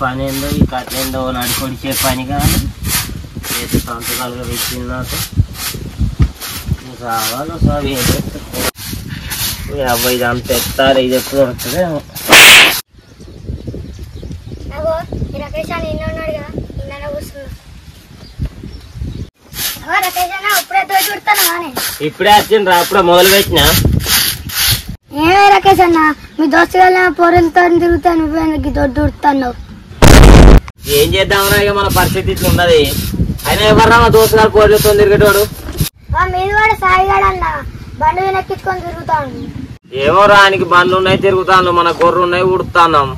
పని ఏందో ఈ కథ ఏందో నడుకొడిచే పని కానీ చేతి సంతకాలుగా పెట్టింది నాకు కావాలి సార్ ఏం చేస్తుంది అబ్బాయి ఇది అంత ఎత్తారు ఇది ఎప్పుడు వస్తుందేమో. ఇప్పుడే వచ్చిండ్రా అప్పుడే మొదలు పెట్టినా. ఏమే రాకేష్ అన్న మీ దోస్తుగా పొరలతో తిరుగుతాను నువ్వు దొడ్డు ఉడుతున్నావు. ఏం చేద్దామన్నా ఇక మన పరిస్థితి ఇట్లా ఉన్నది. అయినా ఎవర్రా మా దోస్తుగారు పొరలతో తిరిగేటోడు. మీది కూడా సాయిగాడు అన్న బండి వెనక్కించుకొని తిరుగుతాను. ఏమో రానికి బండ్లు ఉన్నాయి తిరుగుతాను, మన గొర్రెలు ఉన్నాయి ఉడుతున్నాం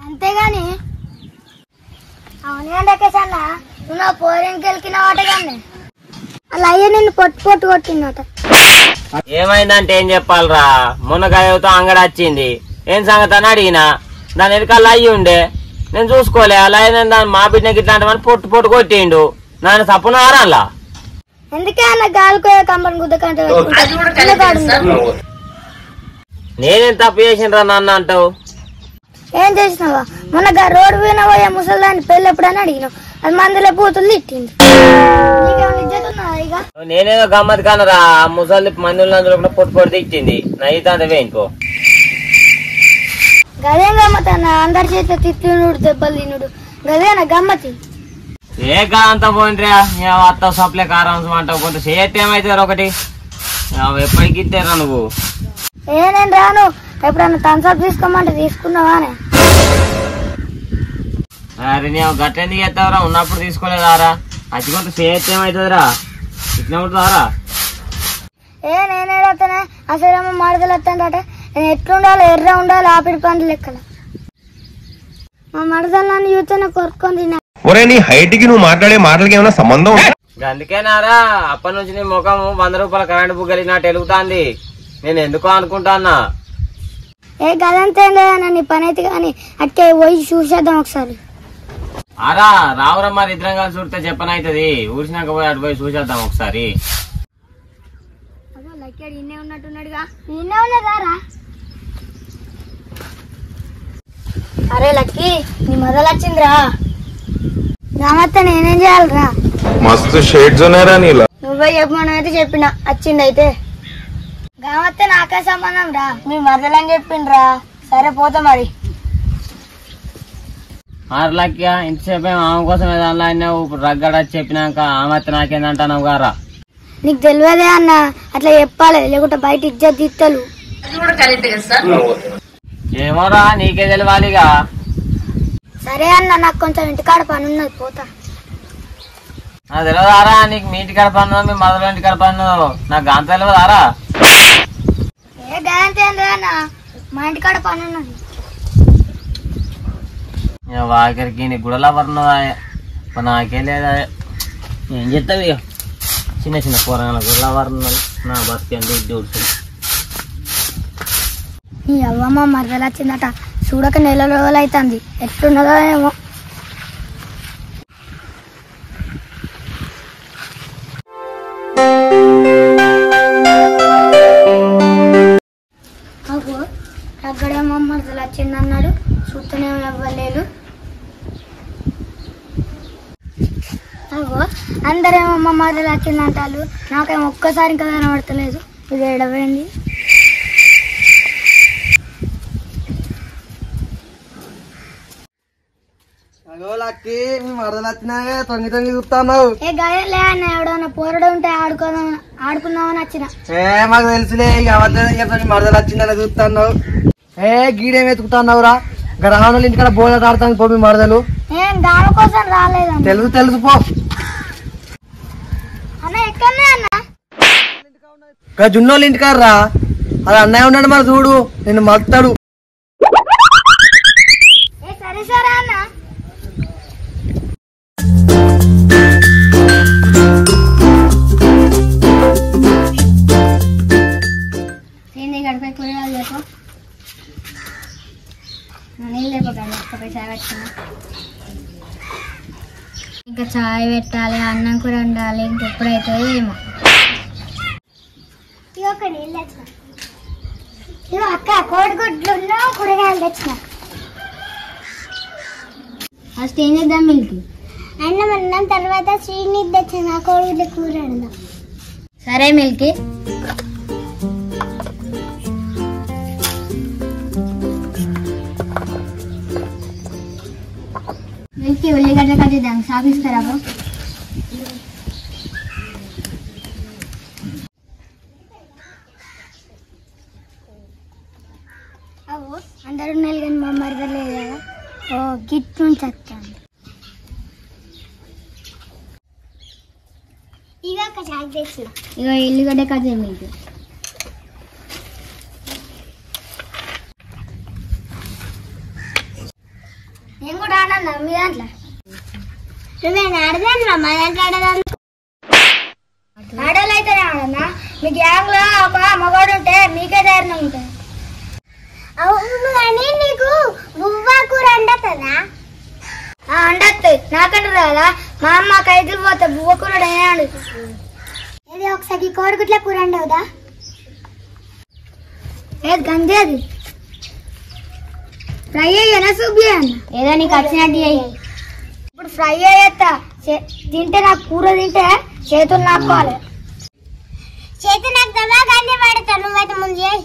అంతేగాని. అవును కానీ రాకేష్ అన్న నువ్వు నా పోరెంకి వెళ్ళినావాట కానీ అలా అయ్యే నిన్ను పొట్టు పొట్టు కొట్టిందట. ఏమైందంటే ఏం చెప్పాలరా, మొన్న గదితో అంగడి వచ్చింది ఏం సంగతి అని అడిగినా దాని వెనకాల అయ్యి ఉండే నేను చూసుకోలే. అలా దాని మా బిడ్డకి ఇట్లాంటి మన పొట్టు పొట్టు కొట్టిండు నన్ను తప్పున ఆరాలా. ఎందుకే అన్న గాలికో కంపెనీ గుద్దకంటే నేనేం తప్పు చేసినరా నన్ను అంటావు. ఏం చేసినావా మొన్న రోడ్డు పోయినా పోయే ముసలిదాన్ని పెళ్ళి ఎప్పుడని అడిగినావు అది మందులో పూతులు తిట్టింది. నేనేదో గమ్మత్ కానరా ముసలి మందులు పొట్టు పొట్టు తిట్టింది నా ఈత అంత వేయించుకో. గదే గమ్మత్ అన్న అందరి చేత తిట్టునుడు దెబ్బలు తినుడు గదేనా గమ్మతి. ఏ కాదంతా పోయిండ్రా అత్త సప్లై కారం అంటావు కొంత చేస్తే ఏమైతుంది ఒకటి ఎప్పటికి ఇస్తారా నువ్వు. ఏ నేను రాను ఎప్పుడన్నా థమ్స్అప్ తీసుకోమంటే తీసుకున్నావానే. అరే నేను గట్ట ఎందుకు చేస్తావురా ఉన్నప్పుడు తీసుకోలేదారా అది కొంత చేస్తే ఏమవుతుందిరా ఇట్లా ఉంటుందారా. నేనేడతానే అసలు మరదలు వస్తాడట నేను ఎట్లుండాలి ఎర్ర ఉండాలి ఆపిడి పండ్లు లెక్కల మా మరదలు నన్ను చూస్తేనే కొరుక్కొని తిన్నా. ఒరే నీ హైట్ కి నువ్వు మాట్లాడే మాటలకి ఏమైనా సంబంధం ఉందా? అందుకేనారా అప్పటి నుంచి నీ ముఖం 100 రూపాయల కరెంట్ బుక్ కలిగినట్టు వెలుగుతాంది. నేను ఎందుకో అనుకుంటానా. ఏ గదంతా నీ పని అయితే కానీ అట్టే పోయి చూసేద్దాం ఒకసారి. ఆరా రావురా మరి ఇద్దరం కలిసి చూస్తే చెప్పనవుతుంది. ఊరిసినాక పోయి అటు పోయి చూసేద్దాం ఒకసారి. ఇన్నే ఉన్నట్టున్నాడుగా ఇన్నే ఉన్నదారా. అరే లక్కీ నీ మొదలు వచ్చిందిరా. రామత్త నేనేం చేయాలరా. మస్తు షేడ్స్ ఉన్నారా నీలో. నువ్వే చెప్పమని అయితే చెప్పిన వచ్చిండు అయితే. గామత్తే నాకే సంబంధం రా మీ మొదలని చెప్పిండ్రా. సరే పోతా మరి. లక్ష్య ఇంతసేపు ఆమె కోసం ఏదన్నా రగ్గడ చెప్పినాక ఆమె నాకేందంటావు గారా. నీకు తెలియదే అన్న అట్లా చెప్పాలి లేకుంటే బయట ఇజ్జత్ తీత్తలు. ఏమోరా నీకే తెలియాలిగా. సరే అన్న నాకు కొంచెం ఇంటికాడ పని ఉన్నది పోతా. తెలియదారా నీకు మీ ఇంటికాడ పని మీ మదర్ ఇంటికాడ పని నాకు అంత తెలియదారా. ఏ గాయంతే అన్న మా ఇంటికాడ పని ఉన్నది. వాకరికి నీకు గుడలా పడున్నదా నాకే లేదా. ఏం చెప్తావు ఇక చిన్న చిన్న కూరగాయల గుడలా పడున్నది నా బతికండి చూడుతుంది. నీ అవ్వమ్మ మరదలు వచ్చిందట చూడక నెల రోజులు అవుతుంది ఎట్లున్నదో ఏమో. అక్కడేమో మరదలు వచ్చింది అన్నాడు చూస్తూనేమో ఇవ్వలేదు. అగో అందరేమో అమ్మ మరదలు వచ్చింది అంటారు నాకేమో ఒక్కసారి ఇంకా కనబడతలేదు. ఇది ఎడవేంది. తొంగి తొంగి చూస్తున్నావు. ఏ గయలే అన్న ఎవడన్నా పోరడు ఉంటే ఆడుకుందామని వచ్చిన. మాకు తెలుసులే మరదలు వచ్చిందని చూస్తున్నావు. గీడేం వెతుకుతున్నావురా గ్రహణులు ఇంటికాడ బోధ ఆడుతాను పో మీ మరదలు. ఏం దాని కోసం రాలేదన్న. తెలుసు తెలుసు పో అన్న ఎక్కడనే అన్న జున్నోళ్ళు ఇంటికాడ రా. అది అన్నయ్య ఉన్నాడు మరి చూడు నిన్ను మలుతాడు. సరే సరే అన్న. గడిపై కూరగాయలు లేపో నీళ్ళు లేకపోతే చాయ్ పెట్టిన ఇంకా చాయ్ పెట్టాలి అన్నం కూర వండాలి ఇంకెప్పుడైతే ఏమో. ఒక నీళ్ళు తెచ్చిన అక్క కోడిగుడ్లు కూరగాయలు తెచ్చిన. ఫస్ట్ ఏం చేద్దాం మిల్కి? అన్నం అన్నం తర్వాత శ్రీని తెచ్చిన కోడిగుడ్ల కూర వండుదాం. సరే మిల్కి. మిల్కి ఉల్లిగడ్డ కట్ చేద్దాం. సాపిస్తారా? అవు అందరు ఉన్నారు కానీ మా మరదలేదు కదా. ఓ గిట్ నుంచి వస్తాను. ఇక ఎల్లిగడ్డ కట్ చేయండి మీకు. నేను కూడా ఆడన్నా మీ దాంట్లో. నువ్వేనా ఆడదాను? మా దాంట్లో ఆడదాను. ఆడలు అయితేనే ఆడన్నా. మీ గ్యాంగ్ లో ఒక మగవాడు ఉంటే మీకే ధైర్యం ఉంటుంది. అవును కానీ నీకు బువ్వా కూర అండతనా? అండద్దు. నాకంటే రాదా? మా అమ్మ ఖైదులు పోతే బువ్వ కూర ఇది ఒకసారి కోడిగుడ్ల కూర అండవుదా? ఏది గంజే అది ఫ్రై అయ్యానా సూప్ చేయన్నా? ఏదో నీకు వచ్చినట్టు అయ్యి. ఇప్పుడు ఫ్రై అయ్యేస్తా. తింటే నాకు కూర తింటే చేతులు నాకోవాలి. చేతులు నాకుతావా? గంజే పడతా. నువ్వైతే ముందు చేయి.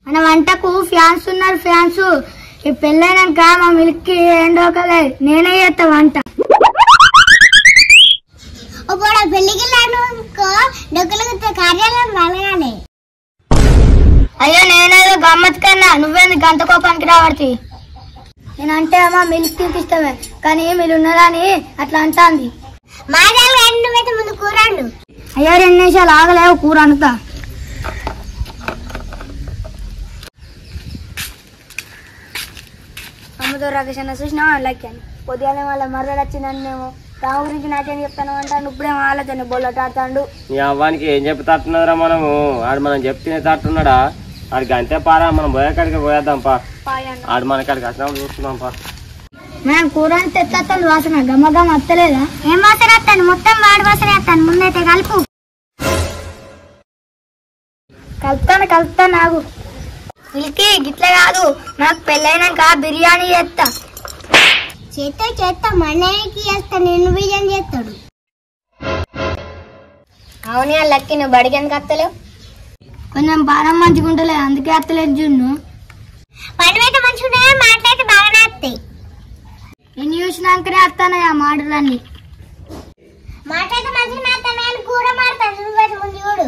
మన వంటకు ఫ్యాన్స్ ఉన్నారు. ఫ్యాన్స్ ఈ పెళ్ళైనాక మా మిల్క్ ఎండోకలే నేనే చేస్తా వంట. పెళ్లికి అయ్యో నేనేదో గమ్మత్ కన్నా నువ్వేంది గంట కోపానికి రాబడుతుంది. నేనంటే అమ్మా మిల్క్ ఇష్టమే కానీ మీరు ఉన్నారని అట్లా అంటాంది. ముందు కూర అండు. అయ్యో 2 నిమిషాలు ఆగలేవు కూర అంతా. అమ్మతో రాకేష్ అన్న చూసినావా లక్ష్యాన్ని? పొద్దుగానే వాళ్ళ మరదలు వచ్చిందని మేము రావు గురించి నాకేం చెప్తాను అంటాను. ఇప్పుడే వాళ్ళతో బొల్లట ఆడుతాడు. నీ అవ్వానికి ఏం చెప్పి తట్టున్నదిరా మనము? ఆడు మనం చెప్తే తట్టున్నాడా? ఆడికి అంతే పారా. మనం పోయేకాడికి పోయేద్దాం పా. ఆడు మన కాడికి వచ్చినప్పుడు చూస్తున్నాం పా. మనం కూర అంతా ఎత్తాను. వాసన గమ్మ గమ్మ వస్తలేదా? ఏం వాసన వస్తాను? మొత్తం వాడి వాసన వేస్తాను. ముందైతే కలుపు. కలుపుతాను ఆగు. మిల్కి గిట్లా కాదు. నాకు పెళ్ళైనాక బిర్యానీ చేస్తా. చేస్తా మనకి చేస్తా. నేను బిర్యానీ చేస్తాడు. అవును లక్కి నువ్వు బడికి ఎందుకు వస్తలేవు? కొంచెం బాగా మంచిగా ఉంటలేదు అందుకే వస్తలేదు. జున్ను పని అయితే మంచిగా మాట్లాడితే బాగానే వస్తాయి. నేను చూసినాకనే వస్తాను ఆ మాటలన్నీ. మాట్లాడితే మంచిగా వస్తాను. కూర మాడతాను ముందు చూడు.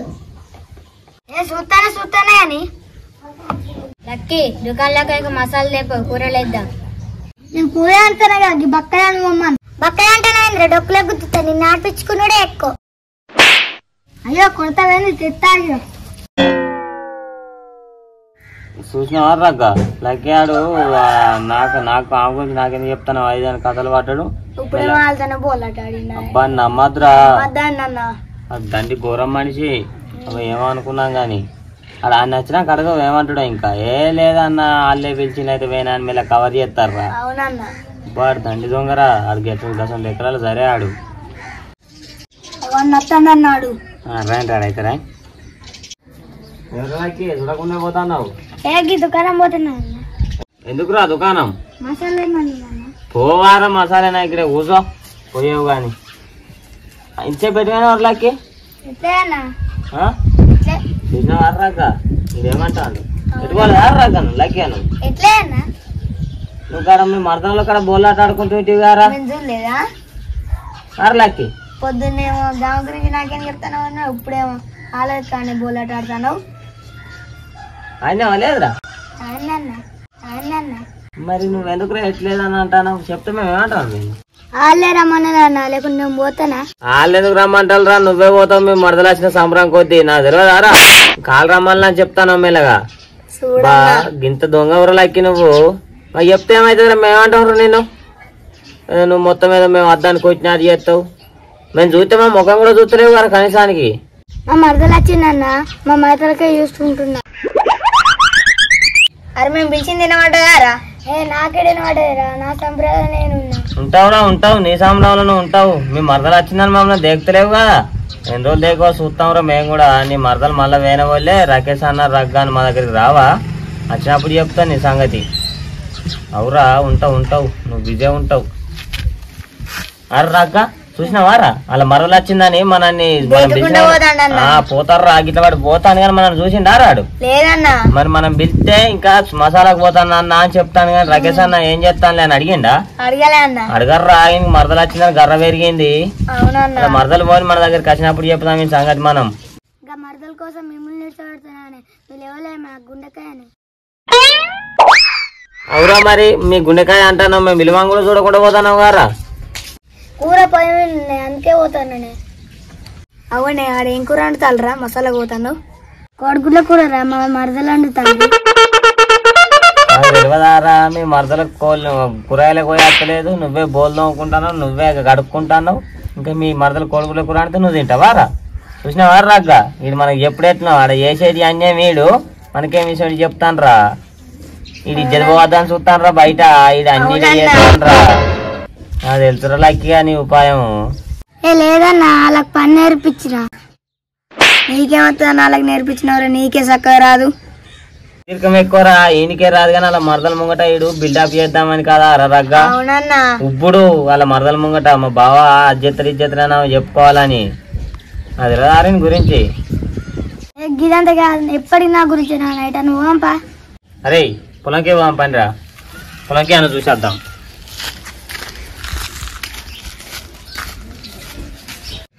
చూస్తానే అని లక్కి దుకాణంలోకి మసాలా లేపు కూరలు వేద్దాం. నేను కూర అంటానే కదా బక్కయాను అమ్మాను. బక్కయ అంటానే డొక్కులో గుర్తుతా. నిన్ను ఆడిపించుకున్నాడే ఎక్కువ. అయ్యో కొడతావేంది తెస్తా. చూసినావా రగ్గ లక్కాడు నాకు ఆమె గురించి నాకెందుకు చెప్తాను? 5 కథలు పడ్డాడు. అబ్బా నమ్మద్రా. దండి ఘోరం మనిషి. అవి ఏమనుకున్నాం గాని అలా ఆయన నచ్చినా కడగవు ఏమంటాడు? ఇంకా ఏ లేదన్న వాళ్ళే పిలిచినైతే వేనా అని మళ్ళీ కవర్ చేస్తారా? బాడు దండి దొంగరా. ఆడికి ఎట్లా దశం ఎకరాలు సరే ఆడు అన్నాడు. రైట్ అయితే రాయ్. చూడకుండా పోతున్నావు? దుకాణం పోతున్నా. ఎందుకురా దుకాణం? మసాలా పోవారా మసాలా ఇక్కడ కూర్చో. పోయావు గాని ఇంచే పెట్టుకుని వాళ్ళకి చూసిన వారాక ఇదేమంటాడు? పెట్టుకోవాలి రాక లక్కాను. నువ్వు కాడ మీ మర్దంలో కాడ బోల్లాట ఆడుకుంటూ గారా లక్కి. పొద్దున్నేమో దాని గురించి నాకేం చెప్తాను అన్నా. ఇప్పుడేమో ఆలేదు కానీ బోల్లాట ఆడతాను. ఆయన లేదురా. మరి నువ్వు ఎందుకు ఎట్లేదని అంటాను? చెప్తే మేము ఏమంటాం? వాళ్ళే రమ్మన్నా లేకుండా నేను పోతానా? వాళ్ళు ఎందుకు రమ్మంటారు రా? నువ్వే పోతావు. మేము మరదలు వచ్చిన సంబరం కొద్ది నా తెలియదారా? కాలు రమ్మని అని చెప్తాను మెల్లగా. గింత దొంగ ఊరలక్కి నువ్వు చెప్తే ఏమైతుందిరా? మేమంటాం నేను. నువ్వు మొత్తం మీద మేము అద్దానికి వచ్చిన అది చేస్తావు. మేము చూస్తే మా ముఖం కూడా చూస్తలేవు కదా కనీసానికి. మా మరదలు వచ్చిందన్న మా మరదలకే చూసుకుంటున్నా. అరే మేము పిలిచింది తినమంటారా? నాకే తినమంటారా? నా సంప్రదాయం నేను ఉంటావు. నీ సంబరంలో ఉంటావు. మీ మరదలు వచ్చిందని మమ్మల్ని దేకుతలేవు కదా. 2 రోజులు దేకో చూస్తాం రా మేము కూడా. నీ మరదలు మళ్ళీ వేరే వాళ్ళే రాకేష్ అన్న రగ్గా అని మా దగ్గరికి రావా? వచ్చినప్పుడు చెప్తాను నీ సంగతి. అవురా ఉంటావు నువ్వు బిజీ ఉంటావు. అర్రక్క చూసినావారా అలా మరలు వచ్చిందని మనల్ని పోతారా గిట్ల వాడు పోతాను కానీ మనం చూసిండా రాడు మరి మనం పిలిస్తే ఇంకా మసాలాకు పోతాను అన్న అని చెప్తాను కానీ రకేష్ అన్న ఏం చెప్తాను అని అడిగిండా అడగర్రా ఇంక మరదలు వచ్చిందని గర్ర పెరిగింది మరదలు పోని మన దగ్గరికి వచ్చినప్పుడు చెప్తాం ఈ సంగతి మనం మరదల కోసం మిమ్మల్ని అవురా మరి మీ గుండెకాయ అంటాను మేము విలువం కూడా చూడకుండా పోతాను గారా కూర పొయ్యి అందుకే పోతాను అవునే ఆడేం కూర వండుతారా మసాలా పోతాను కోడిగుడ్ల కూర రా మా మరదలు వండుతాను తెలియదారా మీ మరదలకు కూరగాయలకు పోయి అత్తలేదు నువ్వే బోల్ తోముకుంటాను నువ్వే కడుక్కుంటాను ఇంకా మీ మరదలు కోడిగుడ్ల కూర అంటే నువ్వు తింటావారా చూసినావారా రగ్గ ఇది మనకి ఎప్పుడెట్లా ఆడ చేసేది అన్యం వీడు మనకేం విషయం చెప్తాను రా ఇది జదిపోవద్దని చూస్తాను రా బయట ఇది అన్ని చేస్తాను రా అది తెలుసురా లక్కిగా నీ ఉపాయం లేదన్నా వాళ్ళకి పని నేర్పించిన నీకేమవుతుందన్నా వాళ్ళకి నేర్పించినవరా నీకే చక్కగా రాదు తీర్కం ఎక్కువరా ఈయనకే రాదు కానీ వాళ్ళ మరదల ముంగట ఇడు బిల్డప్ చేద్దామని కదా రగ్గ ఇప్పుడు వాళ్ళ మరదల ముంగట మా బావ ఇజ్జతనా చెప్పుకోవాలని అది రారిని గురించి ఇదంతా కాదు ఎప్పటికి నా గురించి నైట్ నువ్వు పంపా అరే పొలంకే పంపని రా పొలంకే అన్న చూసేద్దాం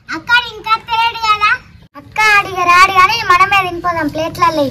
అక్క ఇంకా తెలియదు కదా అక్క అడిగారు కానీ మనమే తినిపోదాం ప్లేట్లలో